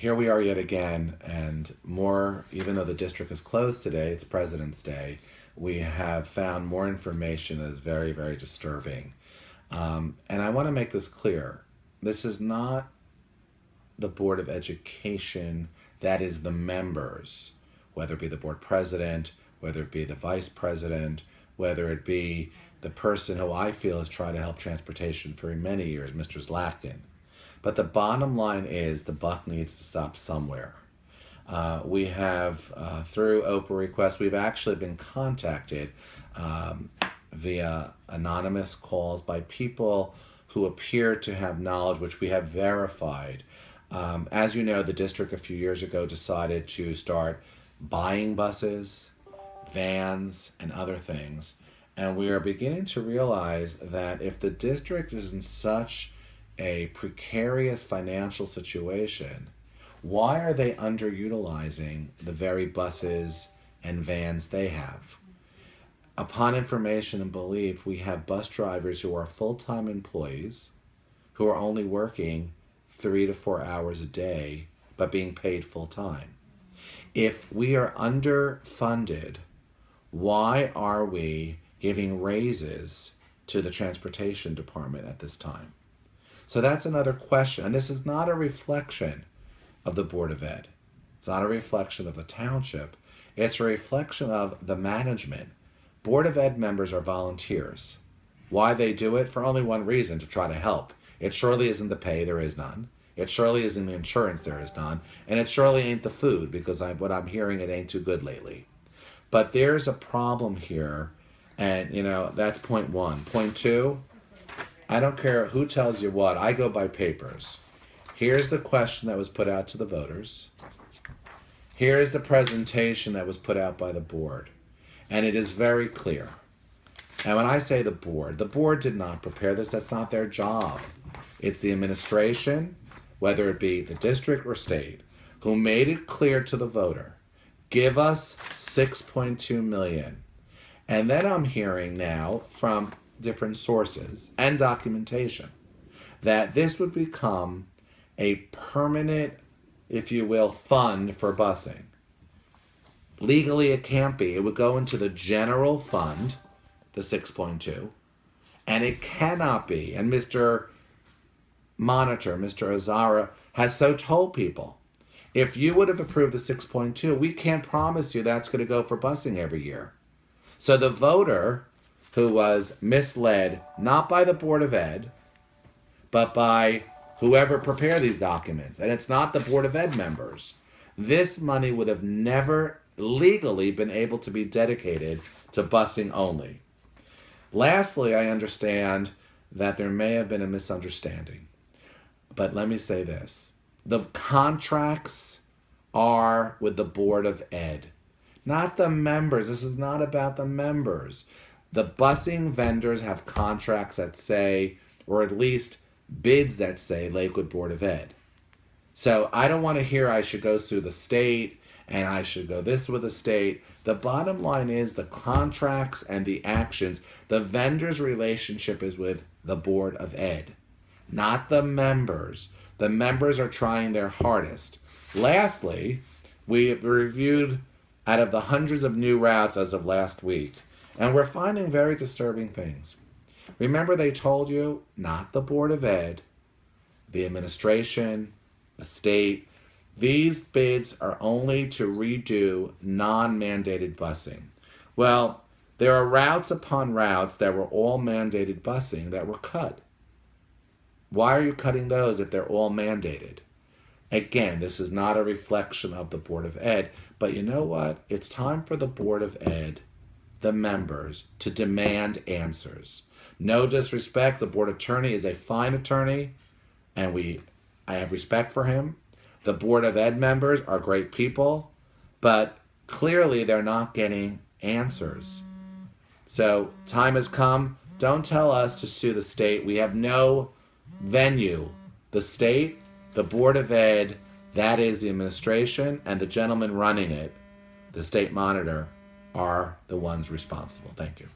here we are yet again, and more, even though the district is closed today, it's President's Day, we have found more information that is very, very disturbing. And I want to make this clear. This is not the Board of Education, that is the members, whether it be the board president, whether it be the vice president, whether it be the person who I feel has tried to help transportation for many years, Mr. Zlatkin. But the bottom line is the buck needs to stop somewhere. We have, through Oprah requests, we've actually been contacted via anonymous calls by people who appear to have knowledge, which we have verified. As you know, the district a few years ago decided to start buying buses, vans, and other things. And we are beginning to realize that if the district is in such a precarious financial situation, why are they underutilizing the very buses and vans they have? Upon information and belief, we have bus drivers who are full-time employees who are only working 3 to 4 hours a day, but being paid full-time. If we are underfunded, why are we giving raises to the transportation department at this time? So that's another question. And this is not a reflection of the Board of Ed. It's not a reflection of the township. It's a reflection of the management. Board of Ed members are volunteers. Why they do it? For only one reason, to try to help. It surely isn't the pay, there is none. It surely isn't the insurance, there is none. And it surely ain't the food, because what I'm hearing, it ain't too good lately. But there's a problem here, and that's point one. Point two, I don't care who tells you what, I go by papers. Here's the question that was put out to the voters. Here's the presentation that was put out by the board. And it is very clear. And when I say the board did not prepare this. That's not their job. It's the administration, whether it be the district or state, who made it clear to the voter, give us $6.2 million. And then I'm hearing now from different sources and documentation that this would become a permanent, if you will, fund for busing. Legally, it can't be. It would go into the general fund, the 6.2, and it cannot be. And Mr. Monitor, Mr. Azara, has so told people, if you would have approved the 6.2, we can't promise you that's going to go for busing every year. So the voter who was misled, not by the Board of Ed, but by whoever prepared these documents, and it's not the Board of Ed members, this money would have never legally been able to be dedicated to busing only. Lastly, I understand that there may have been a misunderstanding. But let me say this. The contracts are with the Board of Ed, not the members. This is not about the members. The busing vendors have contracts that say, or at least bids that say, Lakewood Board of Ed. So I don't want to hear I should go through the state and I should go this with the state. The bottom line is the contracts and the actions. The vendor's relationship is with the Board of Ed, not the members. The members are trying their hardest. Lastly, we have reviewed out of the hundreds of new routes as of last week, and we're finding very disturbing things. Remember, they told you, not the Board of Ed, the administration, the state, these bids are only to redo non-mandated busing. Well, there are routes upon routes that were all mandated busing that were cut. Why are you cutting those if they're all mandated? Again, this is not a reflection of the Board of Ed, but you know what? It's time for the Board of Ed, the members, to demand answers. No disrespect, the board attorney is a fine attorney, and I have respect for him. The Board of Ed members are great people, but clearly they're not getting answers. So time has come. Don't tell us to sue the state. We have no venue. The state, the Board of Ed, that is the administration, and the gentleman running it, the state monitor, are the ones responsible. Thank you.